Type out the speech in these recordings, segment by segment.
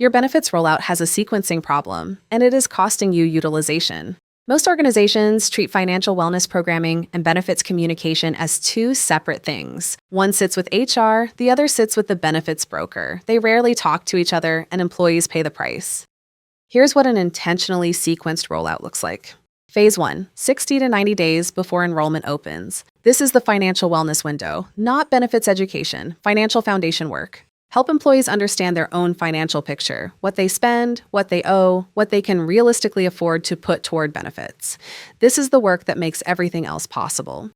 Your benefits rollout has a sequencing problem, and it is costing you utilization. Most organizations treat financial wellness programming and benefits communication as two separate things. One sits with HR, the other sits with the benefits broker. They rarely talk to each other, and employees pay the price. Here's what an intentionally sequenced rollout looks like. Phase 1, 60 to 90 days before enrollment opens. This is the financial wellness window, not benefits education, financial foundation work. Help employees understand their own financial picture, what they spend, what they owe, what they can realistically afford to put toward benefits. This is the work that makes everything else possible.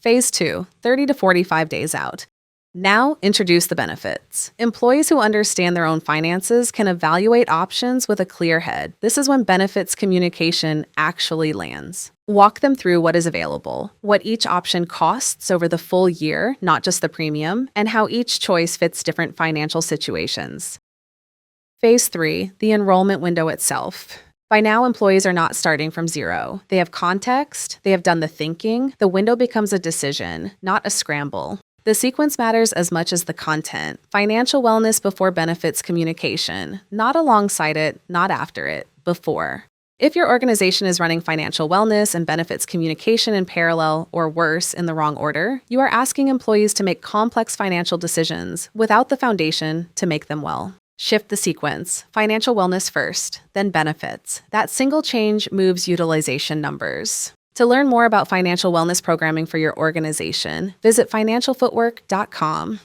Phase 2, 30 to 45 days out. Now, introduce the benefits. Employees who understand their own finances can evaluate options with a clear head. This is when benefits communication actually lands. Walk them through what is available, what each option costs over the full year, not just the premium, and how each choice fits different financial situations. Phase 3, the enrollment window itself. By now, employees are not starting from zero. They have context, they have done the thinking. The window becomes a decision, not a scramble. The sequence matters as much as the content. Financial wellness before benefits communication, not alongside it, not after it, before. If your organization is running financial wellness and benefits communication in parallel, or worse, in the wrong order, you are asking employees to make complex financial decisions without the foundation to make them well. Shift the sequence. Financial wellness first, then benefits. That single change moves utilization numbers. To learn more about financial wellness programming for your organization, visit financialfootwork.com.